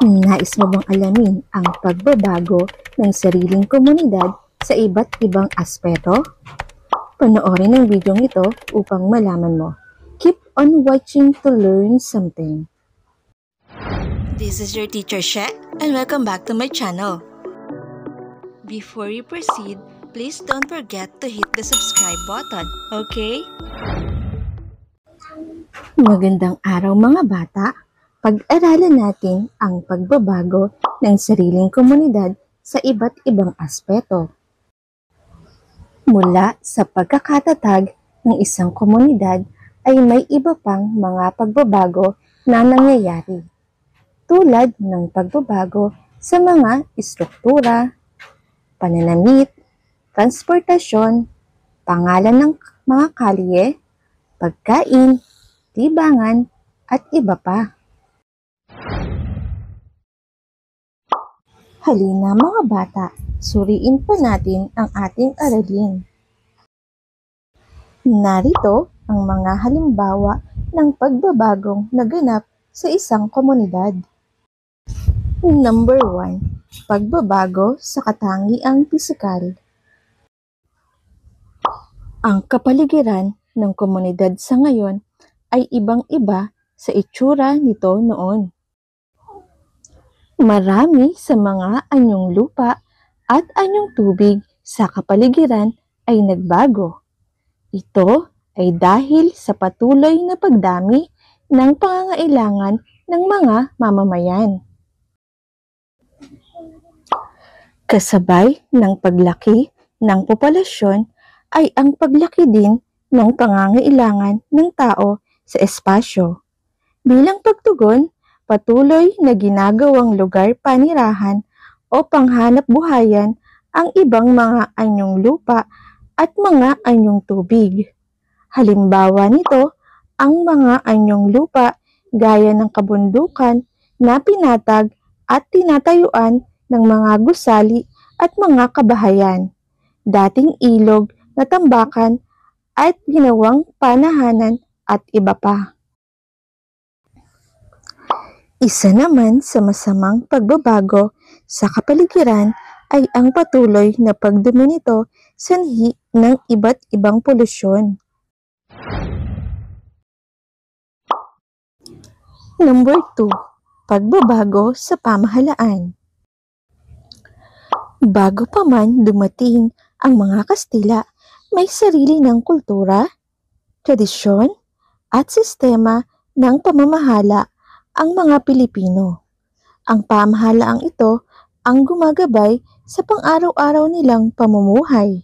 Nais mo bang alamin ang pagbabago ng sariling komunidad sa iba't ibang aspeto? Panoorin ang video ito upang malaman mo. Keep on watching to learn something. This is your teacher She, and welcome back to my channel. Before you proceed, please don't forget to hit the subscribe button, okay? Magandang araw mga bata! Pag-aralan natin ang pagbabago ng sariling komunidad sa iba't ibang aspeto. Mula sa pagkakatatag ng isang komunidad ay may iba pang mga pagbabago na nangyayari, tulad ng pagbabago sa mga istruktura, pananamit, transportasyon, pangalan ng mga kalye, pagkain, libangan, at iba pa. Halina mga bata, suriin pa natin ang ating aralin. Narito ang mga halimbawa ng pagbabagong naganap sa isang komunidad. Number 1. Pagbabago sa katangiang pisikal. Ang kapaligiran ng komunidad sa ngayon ay ibang-iba sa itsura nito noon. Marami sa mga anyong lupa at anyong tubig sa kapaligiran ay nagbago. Ito ay dahil sa patuloy na pagdami ng pangangailangan ng mga mamamayan. Kasabay ng paglaki ng populasyon ay ang paglaki din ng pangangailangan ng tao sa espasyo. Bilang pagtugon, patuloy na ginagawang lugar panirahan o panghanap buhayan ang ibang mga anyong lupa at mga anyong tubig. Halimbawa nito, ang mga anyong lupa gaya ng kabundukan na pinatag at tinatayuan ng mga gusali at mga kabahayan, dating ilog na tambakan at ginawang panahanan at iba pa. Isa naman sa masamang pagbabago sa kapaligiran ay ang patuloy na pagdumi nito sanhi ng iba't ibang polusyon. Number 2. Pagbabago sa pamahalaan. Bago pa man dumating ang mga Kastila, may sarili ng kultura, tradisyon, at sistema ng pamamahala ang mga Pilipino. Ang pamahalaang ito ang gumagabay sa pang-araw-araw nilang pamumuhay.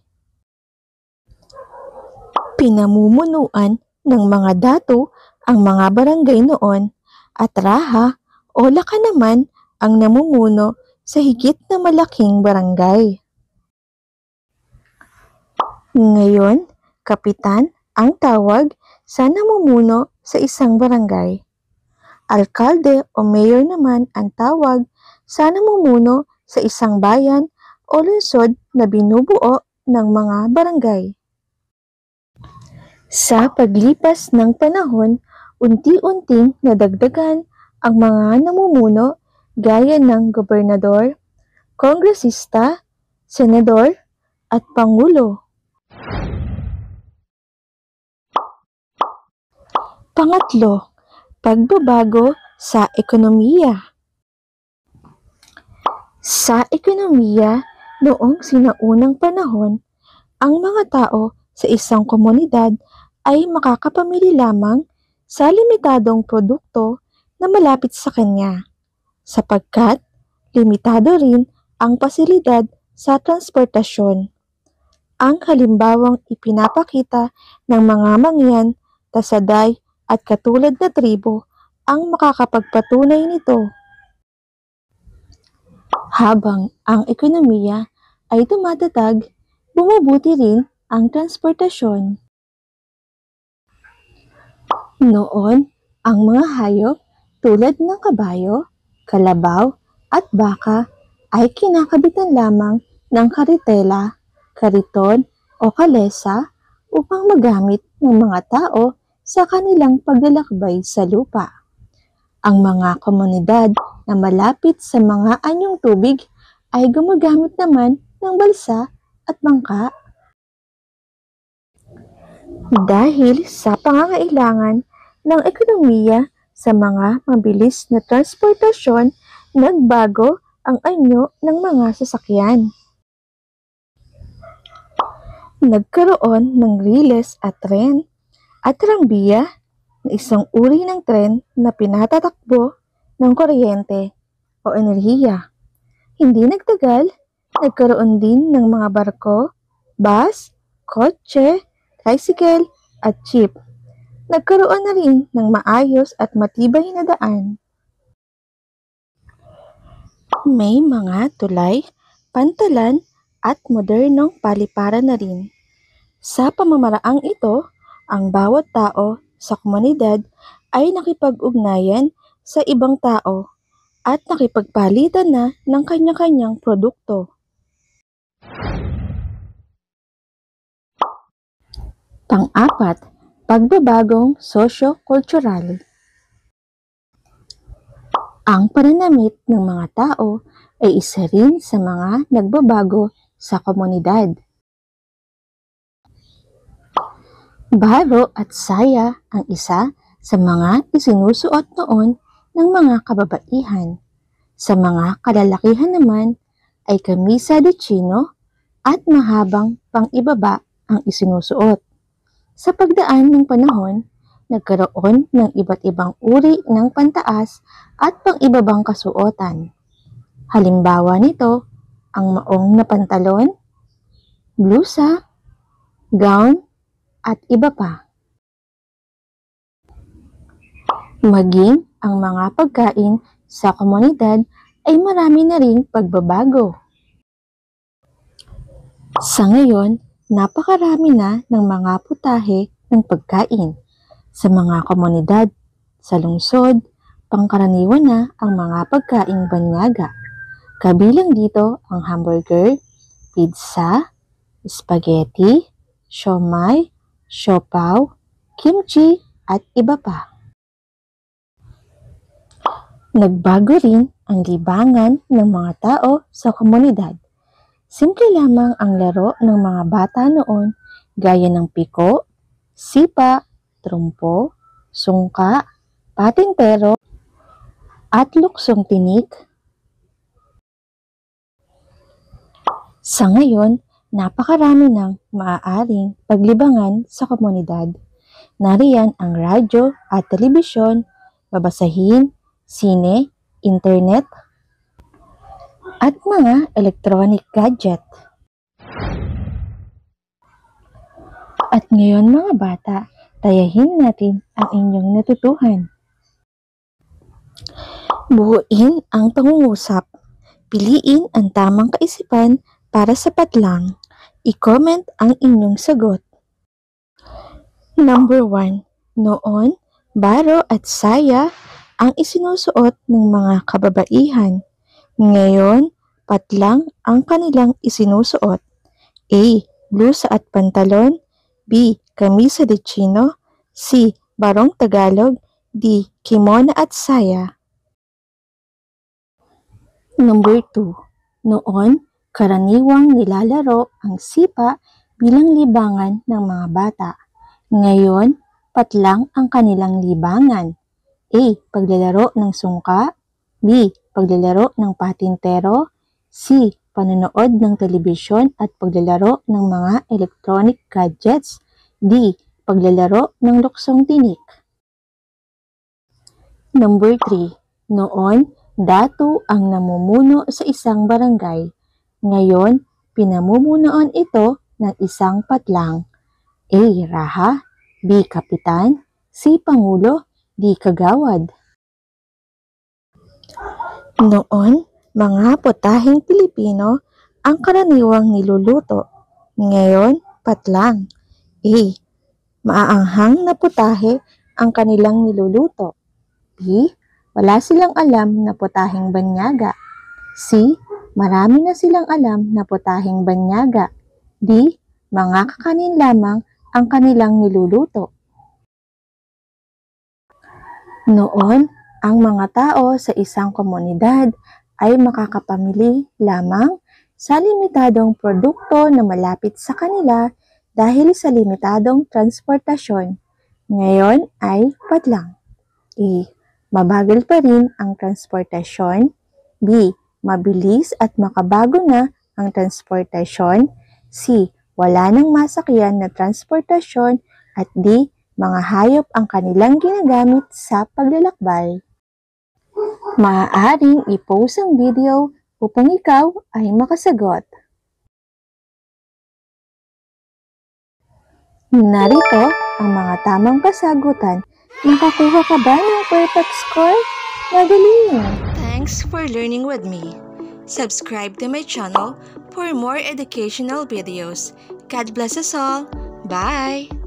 Pinamumunuan ng mga dato ang mga barangay noon at raha o laka naman ang namumuno sa higit na malaking barangay. Ngayon, kapitan ang tawag sa namumuno sa isang barangay. Alkalde o mayor naman ang tawag sa namumuno sa isang bayan o lungsod na binubuo ng mga barangay. Sa paglipas ng panahon, unti-unting nadagdagan ang mga namumuno gaya ng gobernador, kongresista, senador, at pangulo. Pangatlo, pagbabago sa ekonomiya. Sa ekonomiya, noong sinaunang panahon, ang mga tao sa isang komunidad ay makakapamili lamang sa limitadong produkto na malapit sa kanya, sapagkat limitado rin ang pasilidad sa transportasyon. Ang halimbawang ipinapakita ng mga mangyan, tasaday, at katulad na tribo ang makakapagpatunay nito. Habang ang ekonomiya ay tumatatag, bumubuti rin ang transportasyon. Noon, ang mga hayop tulad ng kabayo, kalabaw, at baka ay kinakabitan lamang ng karitela, kariton o kalesa upang magamit ng mga tao sa kanilang paglalakbay sa lupa. Ang mga komunidad na malapit sa mga anyong tubig ay gumagamit naman ng balsa at bangka. Dahil sa pangangailangan ng ekonomiya sa mga mabilis na transportasyon, nagbago ang anyo ng mga sasakyan. Nagkaroon ng riles at tren at tranbiya na isang uri ng tren na pinatatakbo ng kuryente o enerhiya. Hindi nagtagal, nagkaroon din ng mga barko, bus, kotse, tricycle at jeep. Nagkaroon na rin ng maayos at matibay na daan. May mga tulay, pantalan at modernong paliparan na rin. Sa pamamaraang ito, ang bawat tao sa komunidad ay nakipag-ugnayan sa ibang tao at nakipagpalitan na ng kanya-kanyang produkto. Pang-apat, pagbabagong sosyo-kultural. Ang pananamit ng mga tao ay isa rin sa mga nagbabago sa komunidad. Baro at saya ang isa sa mga isinusuot noon ng mga kababaihan. Sa mga kalalakihan naman ay kamisa de chino at mahabang pang-ibaba ang isinusuot. Sa pagdaan ng panahon, nagkaroon ng iba't ibang uri ng pantaas at pang-ibabang kasuotan. Halimbawa nito, ang maong na pantalon, blusa, gown, at iba pa. Maging ang mga pagkain sa komunidad ay marami na ring pagbabago. Sa ngayon, napakarami na ng mga putahe ng pagkain sa mga komunidad. Sa lungsod, pangkaraniwan na ang mga pagkaing banyaga. Kabilang dito ang hamburger, pizza, spaghetti, siomai, siopaw, kimchi, at iba pa. Nagbago rin ang libangan ng mga tao sa komunidad. Simple lamang ang laro ng mga bata noon gaya ng piko, sipa, trumpo, sungka, patintero, at luksong tinik. Sa ngayon, napakarami ng maaaring paglibangan sa komunidad. Nariyan ang radyo at telebisyon, babasahin, sine, internet, at mga electronic gadget. At ngayon mga bata, tayahin natin ang inyong natutuhan. Buuin ang pangungusap. Piliin ang tamang kaisipan para sa padlang. I-comment ang inyong sagot. Number 1. Noon, baro at saya ang isinusuot ng mga kababaihan. Ngayon, patlang ang kanilang isinusuot. A. Blusa at pantalon. B. Kamisa de chino. C. Barong Tagalog. D. Kimono at saya. Number 2. Noon, karaniwang nilalaro ang sipa bilang libangan ng mga bata. Ngayon, patlang ang kanilang libangan. A. Paglalaro ng sungka. B. Paglalaro ng patintero. C. Panonood ng telebisyon at paglalaro ng mga electronic gadgets. D. Paglalaro ng luksong tinik. Number 3. Noon, datu ang namumuno sa isang barangay. Ngayon, pinamumunuan ito ng isang patlang. A. Raha. B. Kapitan. C. Pangulo. D. Kagawad. Noon, mga putaheng Pilipino ang karaniwang niluluto. Ngayon, patlang. A. Maaanghang na putahe ang kanilang niluluto. B. Wala silang alam na putaheng banyaga. C. Marami na silang alam na putaheng banyaga. D. Mga kakanin lamang ang kanilang niluluto. Noon, Ang mga tao sa isang komunidad ay makakapamili lamang sa limitadong produkto na malapit sa kanila dahil sa limitadong transportasyon. Ngayon ay padlang. A. Mabagal pa rin ang transportasyon. B. Mabilis at makabago na ang transportasyon. C. Wala nang masakyan na transportasyon. At D. Mga hayop ang kanilang ginagamit sa paglalakbay. Maaaring i-post ang video upang ikaw ay makasagot. Narito ang mga tamang kasagutan. Nakakuha ka ba ng perfect score? Magaling! Thanks for learning with me. Subscribe to my channel for more educational videos. God bless us all. Bye!